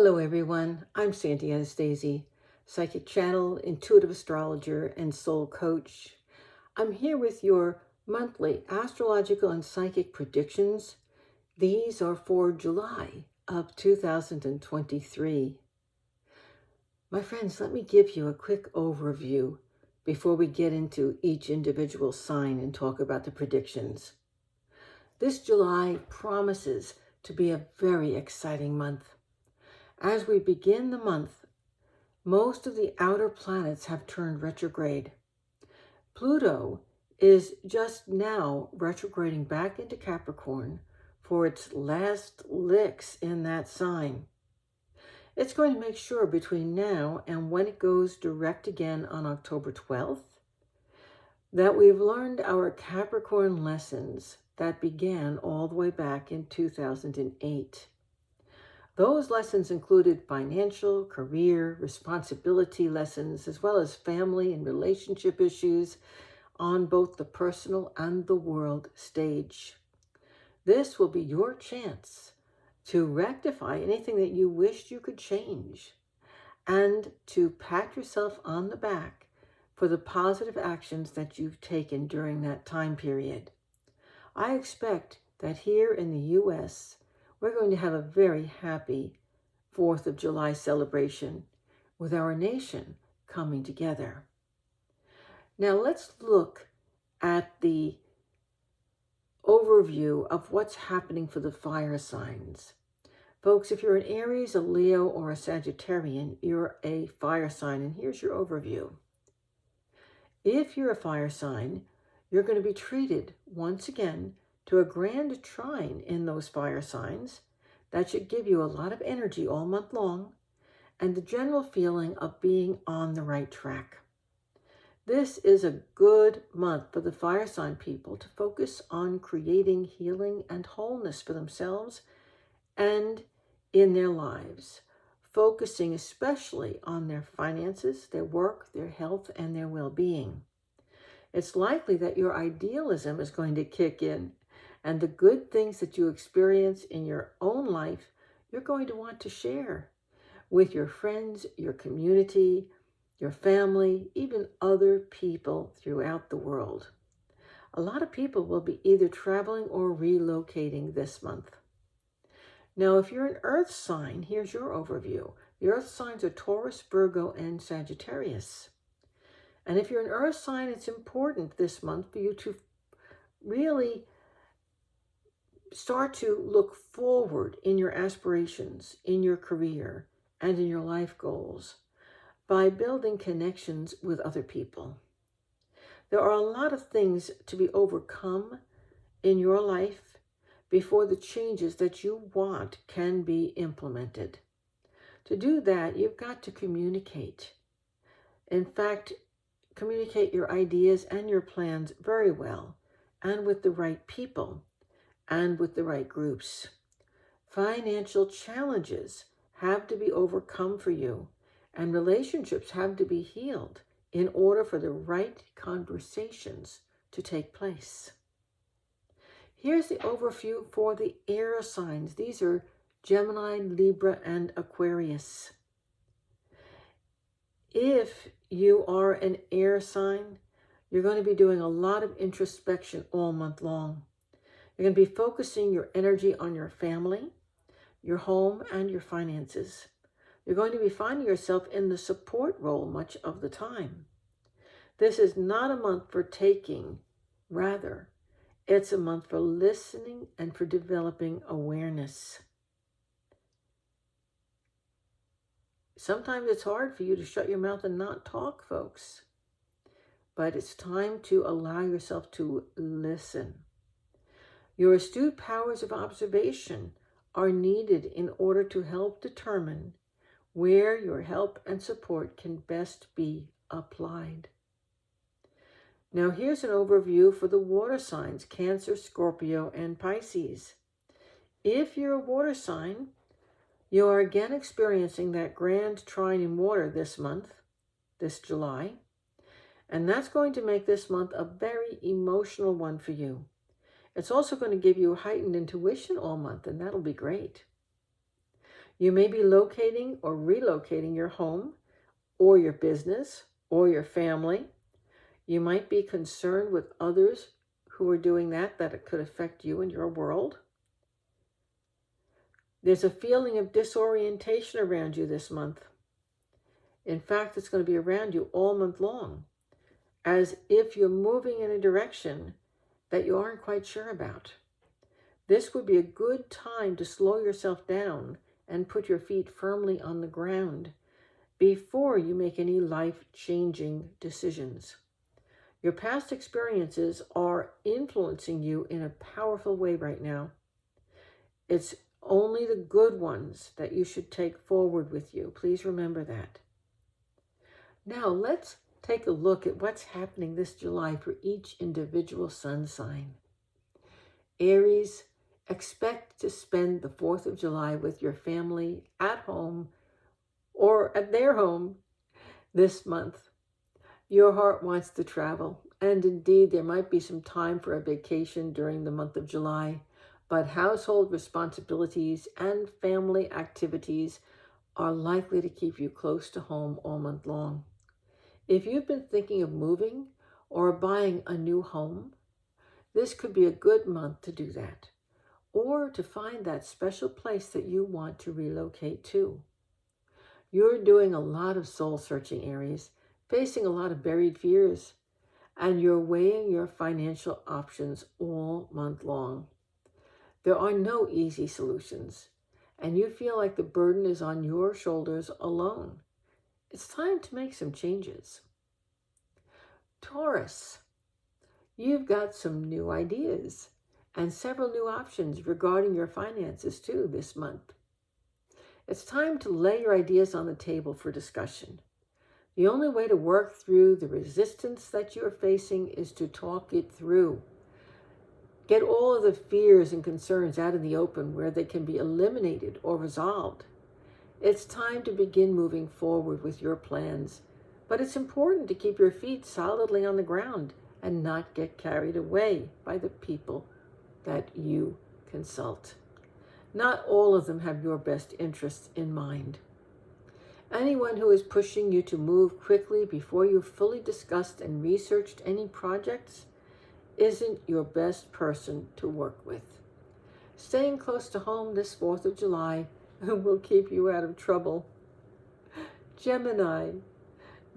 Hello everyone, I'm Sandy Anastasia, psychic channel, intuitive astrologer, and soul coach. I'm here with your monthly astrological and psychic predictions. These are for July of 2023. My friends, let me give you a quick overview before we get into each individual sign and talk about the predictions. This July promises to be a very exciting month. As we begin the month, most of the outer planets have turned retrograde. Pluto is just now retrograding back into Capricorn for its last licks in that sign. It's going to make sure between now and when it goes direct again on October 12th that we've learned our Capricorn lessons that began all the way back in 2008. Those lessons included financial, career, responsibility lessons, as well as family and relationship issues on both the personal and the world stage. This will be your chance to rectify anything that you wished you could change and to pat yourself on the back for the positive actions that you've taken during that time period. I expect that here in the U.S., we're going to have a very happy 4th of July celebration with our nation coming together. Now let's look at the overview of what's happening for the fire signs. Folks, if you're an Aries, a Leo, or a Sagittarian, you're a fire sign, and here's your overview. If you're a fire sign, you're going to be treated once again to a grand trine in those fire signs that should give you a lot of energy all month long and the general feeling of being on the right track. This is a good month for the fire sign people to focus on creating healing and wholeness for themselves and in their lives, focusing especially on their finances, their work, their health, and their well-being. It's likely that your idealism is going to kick in, and the good things that you experience in your own life, you're going to want to share with your friends, your community, your family, even other people throughout the world. A lot of people will be either traveling or relocating this month. Now, if you're an earth sign, here's your overview. The earth signs are Taurus, Virgo, and Sagittarius. And if you're an earth sign, it's important this month for you to really start to look forward in your aspirations, in your career, and in your life goals by building connections with other people. There are a lot of things to be overcome in your life before the changes that you want can be implemented. To do that, you've got to communicate. In fact, communicate your ideas and your plans very well and with the right people and with the right groups. Financial challenges have to be overcome for you, and relationships have to be healed in order for the right conversations to take place. Here's the overview for the air signs. These are Gemini, Libra, and Aquarius. If you are an air sign, you're going to be doing a lot of introspection all month long. You're going to be focusing your energy on your family, your home, and your finances. You're going to be finding yourself in the support role much of the time. This is not a month for taking. Rather, it's a month for listening and for developing awareness. Sometimes it's hard for you to shut your mouth and not talk, folks. But it's time to allow yourself to listen. Your astute powers of observation are needed in order to help determine where your help and support can best be applied. Now here's an overview for the water signs, Cancer, Scorpio, and Pisces. If you're a water sign, you are again experiencing that grand trine in water this month, this July, and that's going to make this month a very emotional one for you. It's also going to give you heightened intuition all month, and that'll be great. You may be locating or relocating your home or your business or your family. You might be concerned with others who are doing that it could affect you and your world. There's a feeling of disorientation around you this month. In fact, it's going to be around you all month long, as if you're moving in a direction that you aren't quite sure about. This would be a good time to slow yourself down and put your feet firmly on the ground before you make any life-changing decisions. Your past experiences are influencing you in a powerful way right now. It's only the good ones that you should take forward with you. Please remember that. Now let's take a look at what's happening this July for each individual sun sign. Aries, expect to spend the 4th of July with your family at home or at their home this month. Your heart wants to travel, and indeed there might be some time for a vacation during the month of July, but household responsibilities and family activities are likely to keep you close to home all month long. If you've been thinking of moving or buying a new home, this could be a good month to do that, or to find that special place that you want to relocate to. You're doing a lot of soul searching, Aries, facing a lot of buried fears, and you're weighing your financial options all month long. There are no easy solutions, and you feel like the burden is on your shoulders alone. It's time to make some changes. Taurus, you've got some new ideas and several new options regarding your finances too this month. It's time to lay your ideas on the table for discussion. The only way to work through the resistance that you're facing is to talk it through. Get all of the fears and concerns out in the open where they can be eliminated or resolved. It's time to begin moving forward with your plans, but it's important to keep your feet solidly on the ground and not get carried away by the people that you consult. Not all of them have your best interests in mind. Anyone who is pushing you to move quickly before you've fully discussed and researched any projects isn't your best person to work with. Staying close to home this 4th of July will keep you out of trouble. Gemini,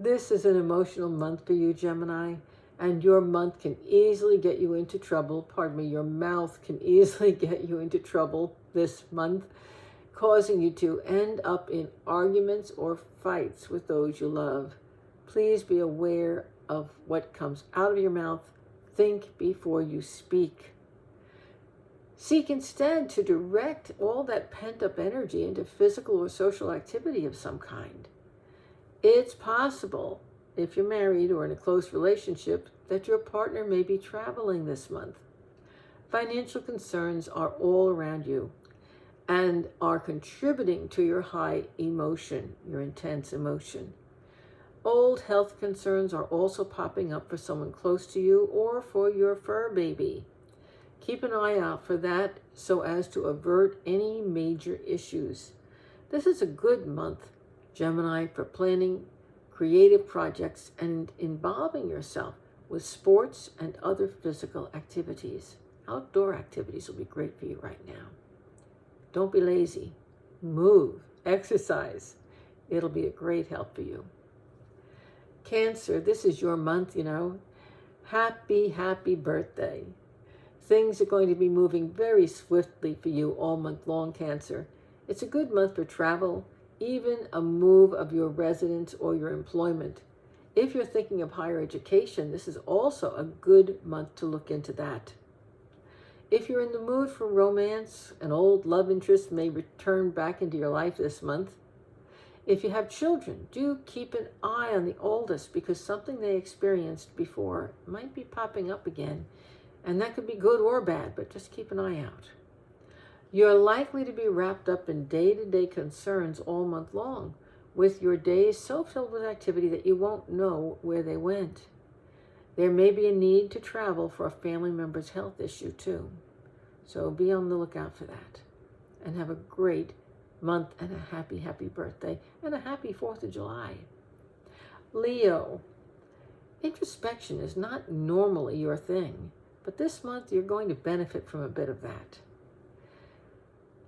this is an emotional month for you, Gemini, and your month can easily get you into trouble. Your mouth can easily get you into trouble this month, causing you to end up in arguments or fights with those you love. Please be aware of what comes out of your mouth. Think before you speak. Seek instead to direct all that pent-up energy into physical or social activity of some kind. It's possible, if you're married or in a close relationship, that your partner may be traveling this month. Financial concerns are all around you and are contributing to your high emotion, your intense emotion. Old health concerns are also popping up for someone close to you or for your fur baby. Keep an eye out for that so as to avert any major issues. This is a good month, Gemini, for planning creative projects and involving yourself with sports and other physical activities. Outdoor activities will be great for you right now. Don't be lazy. Move, exercise. It'll be a great help for you. Cancer, this is your month, Happy, happy birthday. Things are going to be moving very swiftly for you all month long, Cancer. It's a good month for travel, even a move of your residence or your employment. If you're thinking of higher education, this is also a good month to look into that. If you're in the mood for romance, an old love interest may return back into your life this month. If you have children, do keep an eye on the oldest because something they experienced before might be popping up again, and that could be good or bad, but just keep an eye out. You're likely to be wrapped up in day-to-day concerns all month long, with your days so filled with activity that you won't know where they went. There may be a need to travel for a family member's health issue too, so be on the lookout for that, and have a great month and a happy, happy birthday and a happy 4th of July. Leo, introspection is not normally your thing, but this month you're going to benefit from a bit of that.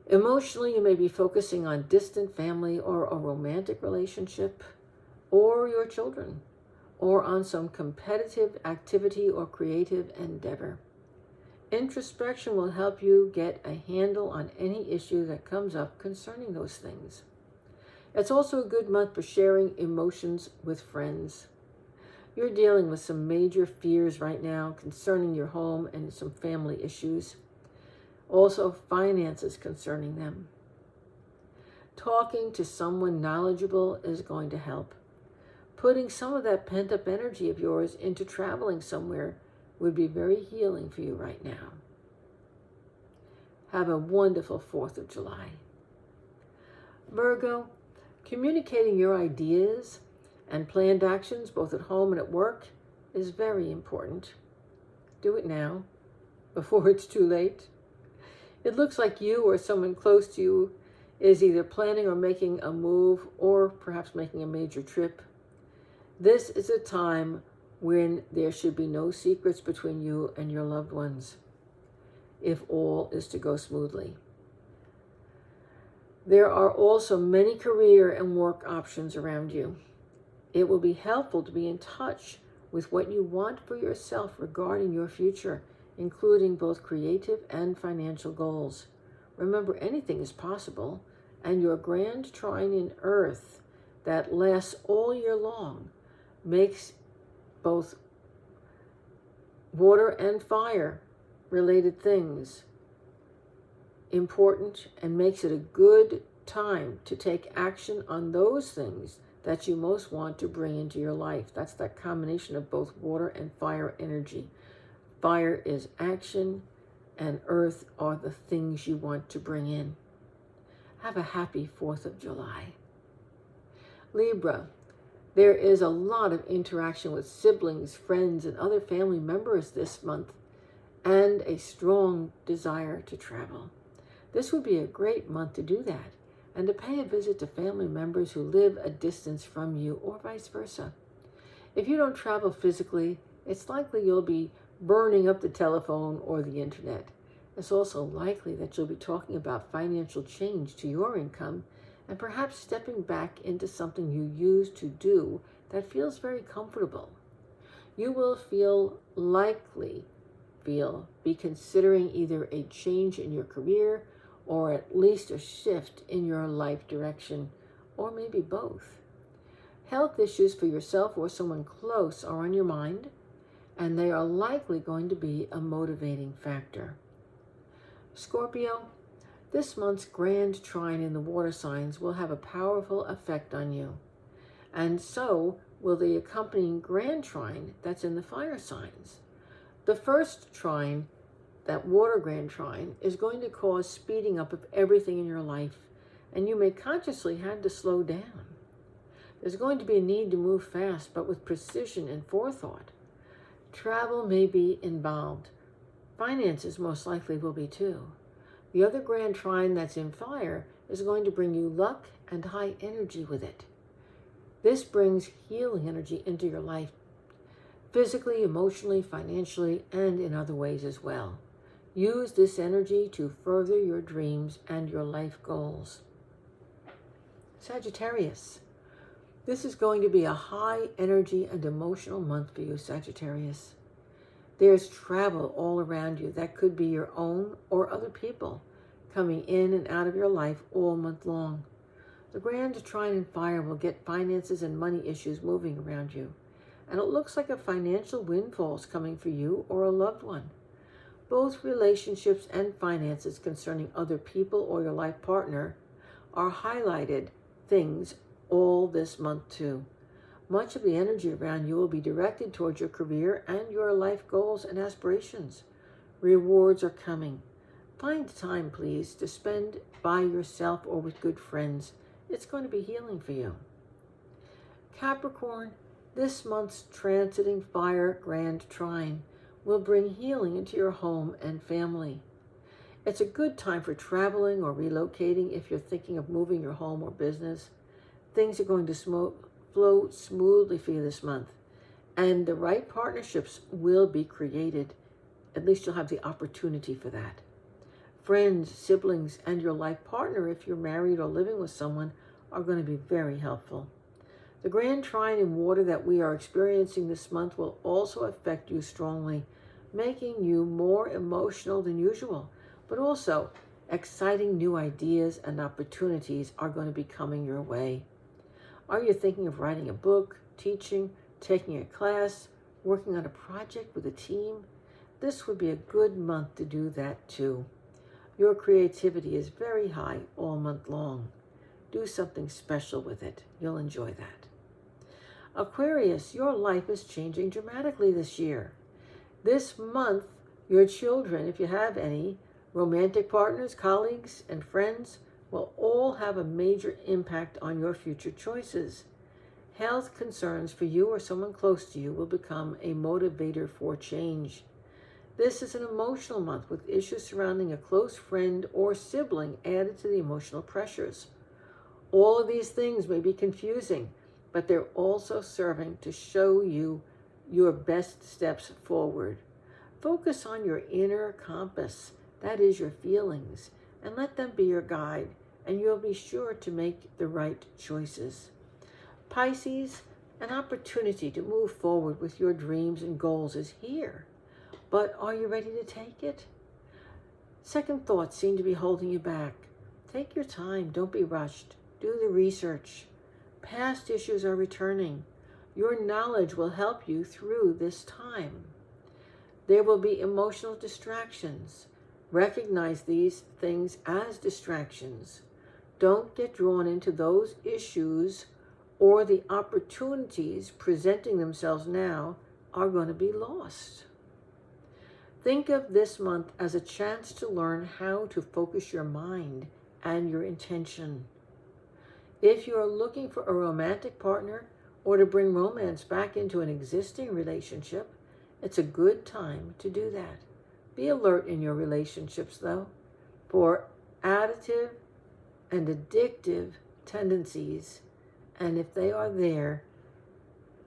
Emotionally, you may be focusing on distant family or a romantic relationship or your children, or on some competitive activity or creative endeavor. Introspection will help you get a handle on any issue that comes up concerning those things. It's also a good month for sharing emotions with friends. You're dealing with some major fears right now concerning your home and some family issues. Also, finances concerning them. Talking to someone knowledgeable is going to help. Putting some of that pent-up energy of yours into traveling somewhere would be very healing for you right now. Have a wonderful 4th of July. Virgo, communicating your ideas and planned actions, both at home and at work, is very important. Do it now, before it's too late. It looks like you or someone close to you is either planning or making a move or perhaps making a major trip. This is a time when there should be no secrets between you and your loved ones, if all is to go smoothly. There are also many career and work options around you. It will be helpful to be in touch with what you want for yourself regarding your future, including both creative and financial goals. Remember, anything is possible, and your grand trine in Earth that lasts all year long makes both water and fire related things important and makes it a good time to take action on those things that you most want to bring into your life. That's that combination of both water and fire energy. Fire is action, and earth are the things you want to bring in. Have a happy 4th of July. Libra, there is a lot of interaction with siblings, friends, and other family members this month, and a strong desire to travel. This would be a great month to do that, and to pay a visit to family members who live a distance from you, or vice versa. If you don't travel physically, it's likely you'll be burning up the telephone or the internet. It's also likely that you'll be talking about financial change to your income and perhaps stepping back into something you used to do that feels very comfortable. You will be considering either a change in your career or at least a shift in your life direction, or maybe both. Health issues for yourself or someone close are on your mind, and they are likely going to be a motivating factor. Scorpio, this month's grand trine in the water signs will have a powerful effect on you, and so will the accompanying grand trine that's in the fire signs. The first trine, that water grand trine, is going to cause speeding up of everything in your life, and you may consciously have to slow down. There's going to be a need to move fast, but with precision and forethought. Travel may be involved. Finances most likely will be too. The other grand trine that's in fire is going to bring you luck and high energy with it. This brings healing energy into your life, physically, emotionally, financially, and in other ways as well. Use this energy to further your dreams and your life goals. Sagittarius. This is going to be a high energy and emotional month for you, Sagittarius. There's travel all around you that could be your own or other people coming in and out of your life all month long. The grand trine in fire will get finances and money issues moving around you, and it looks like a financial windfall is coming for you or a loved one. Both relationships and finances concerning other people or your life partner are highlighted things all this month too. Much of the energy around you will be directed towards your career and your life goals and aspirations. Rewards are coming. Find time, please, to spend by yourself or with good friends. It's going to be healing for you. Capricorn, this month's transiting fire grand trine will bring healing into your home and family. It's a good time for traveling or relocating if you're thinking of moving your home or business. Things are going to flow smoothly for you this month, and the right partnerships will be created. At least you'll have the opportunity for that. Friends, siblings, and your life partner, if you're married or living with someone, are going to be very helpful. The grand trine in water that we are experiencing this month will also affect you strongly, making you more emotional than usual, but also exciting new ideas and opportunities are going to be coming your way. Are you thinking of writing a book, teaching, taking a class, working on a project with a team? This would be a good month to do that too. Your creativity is very high all month long. Do something special with it. You'll enjoy that. Aquarius, your life is changing dramatically this year. This month, your children, if you have any, romantic partners, colleagues, and friends, will all have a major impact on your future choices. Health concerns for you or someone close to you will become a motivator for change. This is an emotional month with issues surrounding a close friend or sibling added to the emotional pressures. All of these things may be confusing, but they're also serving to show you your best steps forward. Focus on your inner compass, that is your feelings, and let them be your guide, and you'll be sure to make the right choices. Pisces, an opportunity to move forward with your dreams and goals is here, but are you ready to take it? Second thoughts seem to be holding you back. Take your time, don't be rushed. Do the research. Past issues are returning. Your knowledge will help you through this time. There will be emotional distractions. Recognize these things as distractions. Don't get drawn into those issues, or the opportunities presenting themselves now are going to be lost. Think of this month as a chance to learn how to focus your mind and your intention. If you are looking for a romantic partner or to bring romance back into an existing relationship, it's a good time to do that. Be alert in your relationships, though, for additive and addictive tendencies. And if they are there,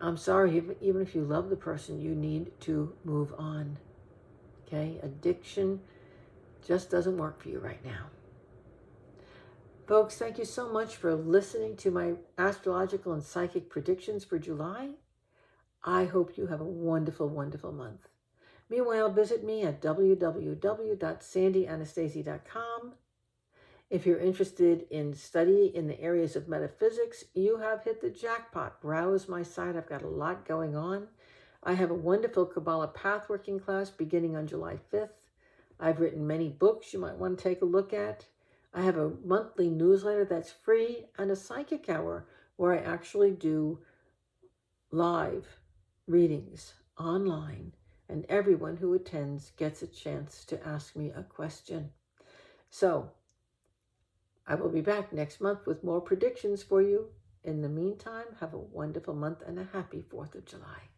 I'm sorry, even if you love the person, you need to move on. Okay? Addiction just doesn't work for you right now. Folks, thank you so much for listening to my astrological and psychic predictions for July. I hope you have a wonderful, wonderful month. Meanwhile, visit me at www.sandyanastasia.com. If you're interested in study in the areas of metaphysics, you have hit the jackpot. Browse my site. I've got a lot going on. I have a wonderful Kabbalah pathworking class beginning on July 5th. I've written many books you might want to take a look at. I have a monthly newsletter that's free and a psychic hour where I actually do live readings online, and everyone who attends gets a chance to ask me a question. So I will be back next month with more predictions for you. In the meantime, have a wonderful month and a happy 4th of July.